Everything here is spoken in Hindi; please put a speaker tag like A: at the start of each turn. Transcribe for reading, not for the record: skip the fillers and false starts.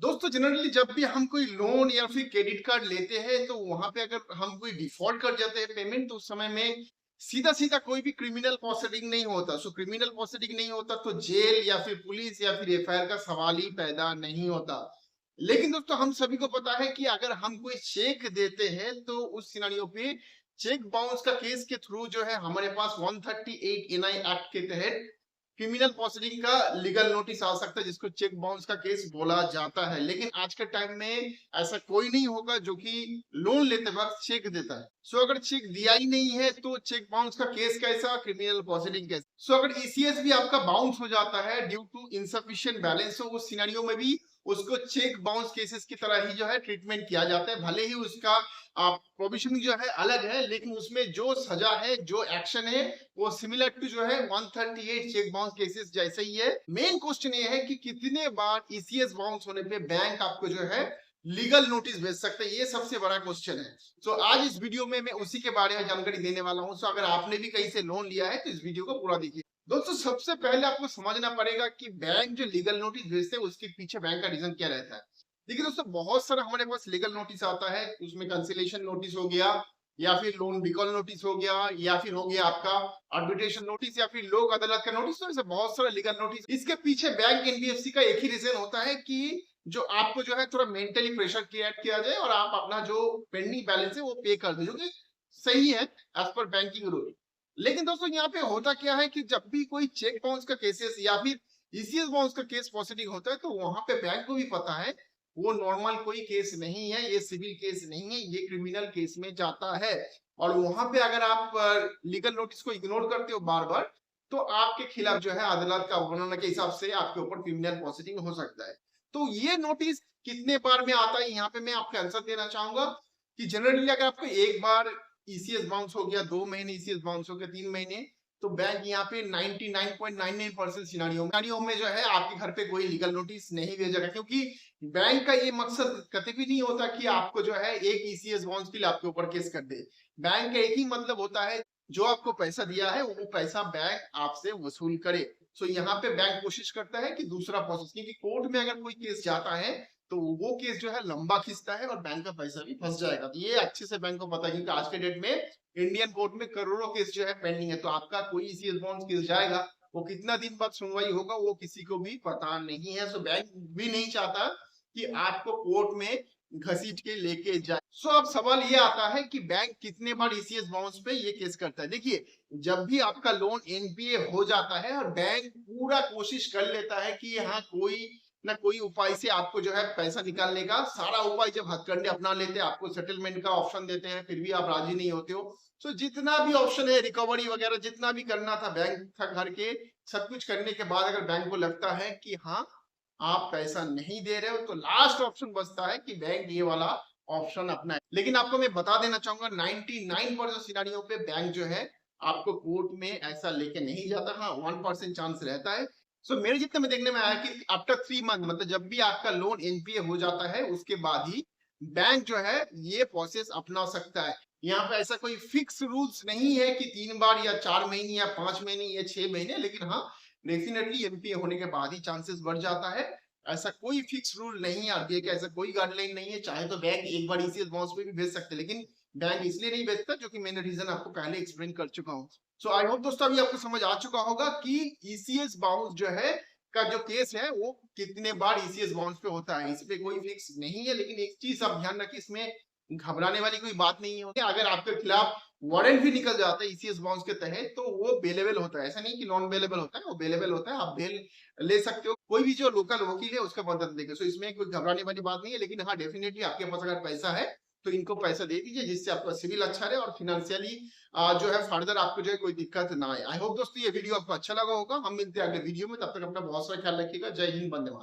A: दोस्तों जनरली जब भी हम कोई लोन या फिर क्रेडिट कार्ड लेते हैं तो वहां पे अगर हम कोई डिफॉल्ट कर जाते हैं पेमेंट तो उस समय में सीधा सीधा कोई भी क्रिमिनल प्रोसीडिंग नहीं होता। सो क्रिमिनल प्रोसीडिंग नहीं होता तो जेल या फिर पुलिस या फिर एफआईआर का सवाल ही पैदा नहीं होता। लेकिन दोस्तों हम सभी को पता है कि अगर हम कोई चेक देते हैं तो उस सिनारियो पे चेक बाउंस का केस के थ्रू जो है हमारे पास 138 एनआई एक्ट के तहत क्रिमिनल प्रोसीडिंग का लीगल नोटिस आ सकता है जिसको चेक बाउंस का केस बोला जाता है। लेकिन आज के टाइम में ऐसा कोई नहीं होगा जो कि लोन लेते वक्त चेक देता है। सो अगर चेक दिया ही नहीं है तो चेक बाउंस का केस कैसा, क्रिमिनल प्रोसीडिंग कैसा। सो अगर ईसीएस भी आपका बाउंस हो जाता है ड्यू टू इनसफिशिएंट बैलेंस तो उस सिनेरियो में भी उसको चेक बाउंस केसेस की तरह ही जो है ट्रीटमेंट किया जाता है। भले ही उसका प्रोविजन जो है अलग है लेकिन उसमें जो सजा है, जो एक्शन है वो सिमिलर टू जो है 138 चेक बाउंस केसेस जैसे ही है। मेन क्वेश्चन ये है कि कितने बार ईसीएस बाउंस होने पे बैंक आपको जो है लीगल नोटिस भेज सकते हैं, ये सबसे बड़ा क्वेश्चन है। सो आज इस वीडियो में मैं उसी के बारे में जानकारी देने वाला हूं। सो अगर आपने भी कहीं से लोन लिया है तो इस वीडियो को पूरा देखिए। दोस्तों सबसे पहले आपको समझना पड़ेगा कि बैंक जो लीगल नोटिस भेजते हैं उसके पीछे बैंक का रीजन क्या रहता है। देखिए दोस्तों बहुत सारा हमारे पास लीगल नोटिस आता है, उसमें कैंसिलेशन नोटिस हो गया या फिर लोन रिकॉल नोटिस हो गया या फिर हो गया आपका आर्बिट्रेशन नोटिस या फिर लोक अदालत का नोटिस। तो ऐसे बहुत सारा लीगल नोटिस, इसके पीछे बैंक एनबीएफसी का एक ही रीजन होता है कि जो आपको जो है थोड़ा मेंटली प्रेशर क्रिएट किया जाए और आप अपना जो पेंडिंग बैलेंस है वो पे कर दे, जो कि सही है एज पर बैंकिंग रूल। लेकिन दोस्तों यहाँ पे होता क्या है कि जब भी कोई चेक बाउंस का केसेस या फिर ईसीएस बाउंस का केस प्रोसीडिंग होता है तो वहां पे बैंक को भी पता है वो नॉर्मल कोई केस नहीं है, ये सिविल केस नहीं है, ये क्रिमिनल केस में जाता है। और वहां पे अगर आप लीगल नोटिस को इग्नोर करते हो बार बार तो आपके खिलाफ जो है अदालत का वर्णन के हिसाब से आपके ऊपर क्रिमिनल प्रोसीडिंग हो सकता है। तो ये नोटिस कितने बार में आता है, यहाँ पे मैं आपको आंसर देना चाहूंगा कि जनरली अगर आपको एक बार ईसीएस बाउंस हो गया, 2 महीने ईसीएस बाउंस हो गया, 3 महीने, तो बैंक यहाँ पे 99.99% सिनारियों में जो है आपके घर पे कोई लीगल नोटिस नहीं भेजेगा, क्योंकि बैंक का ये मकसद कभी भी नहीं होता कि आपको जो है एक ईसीएस बाउंस के लिए आपके ऊपर केस कर दे। बैंक का एक ही मतलब होता है जो आपको पैसा दिया है वो पैसा बैंक आपसे वसूल करे। सो यहाँ पे बैंक कोशिश करता है कि दूसरा प्रोसेस, क्योंकि कोर्ट में अगर कोई केस जाता है तो वो केस जो है लंबा खिंचता है और बैंक का पैसा भी फंस जाएगा। तो ये अच्छे से बैंक को पता है क्योंकि आज के डेट में इंडियन कोर्ट में करोड़ों केस जो है पेंडिंग है। तो आपका कोई ईसीएस बाउंस केस जाएगा, वो कितना दिन बाद सुनवाई होगा वो किसी को भी पता नहीं है। सो बैंक भी नहीं चाहता कि आपको कोर्ट में घसीट के लेके जाए। सो अब सवाल ये आता है कि बैंक कितने बार ईसीएस बाउंस पे ये केस करता है। देखिए जब भी आपका लोन एनपीए हो जाता है और बैंक पूरा कोशिश कर लेता है कि यहाँ कोई ना कोई उपाय से आपको जो है पैसा निकालने का सारा उपाय जब हथकंडे अपना लेते हैं, आपको सेटलमेंट का ऑप्शन देते हैं, फिर भी आप राजी नहीं होते हो। तो जितना भी ऑप्शन है, रिकवरी वगैरह जितना भी करना था बैंक था घर के, सब कुछ करने के बाद अगर बैंक को लगता है कि हाँ आप पैसा नहीं दे रहे हो तो लास्ट ऑप्शन बचता है कि बैंक ये वाला ऑप्शन अपनाए। लेकिन आपको मैं बता देना चाहूंगा 99% सिनारियों पे बैंक जो है आपको कोर्ट में ऐसा लेके नहीं जाता। हाँ 1% चांस रहता है। सो मेरे जितने में देखने में आया कि आफ्टर 3 मंथ, मतलब जब भी आपका लोन एनपीए हो जाता है उसके बाद ही बैंक जो है ये प्रोसेस अपना सकता है। यहाँ पे ऐसा कोई फिक्स रूल्स नहीं है कि 3 बार या 4 महीने या 5 महीने या 6 महीने, लेकिन हाँ डेफिनेटली एनपीए होने के बाद ही चांसेस बढ़ जाता है। ऐसा कोई फिक्स रूल नहीं है, आरबीआई का ऐसा कोई गाइडलाइन नहीं है। चाहे तो बैंक एक बार ईसीएस बाउंस पे भी भेज सकते हैं, लेकिन बैंक इसलिए नहीं भेजता क्योंकि मैंने रीजन आपको पहले एक्सप्लेन कर चुका हूँ। सो आई होप दोस्तों अभी आपको समझ आ चुका होगा कि ईसीएस बाउंस जो है का जो केस है वो कितने बार ईसीएस बाउंस पे होता है, इस पे कोई फिक्स नहीं है। लेकिन एक चीज आप ध्यान रखिए, इसमें घबराने वाली कोई बात नहीं होती। अगर आपके खिलाफ वारंट भी निकल जाता है ईसीएस बाउंस के तहत तो वो बेलेबल होता है, ऐसा नहीं कि नॉन बेलेबल होता है, वो बेलेबल होता है, आप बेल ले सकते हो। कोई भी जो लोकल वकील है उसका मदद लेके। सो इसमें कोई घबराने वाली बात नहीं है। लेकिन हाँ डेफिनेटली आपके पास अगर पैसा है तो इनको पैसा दे दीजिए जिससे आपका सिविल अच्छा रहे और फिनेंशियली जो है फर्दर आपको जो है कोई दिक्कत ना आए। आई होप दोस्तों ये वीडियो आपको अच्छा लगा होगा। हम मिलते हैं अगले वीडियो में, तब तक अपना बहुत सारा ख्याल रखिएगा। जय हिंद, वंदे मातरम।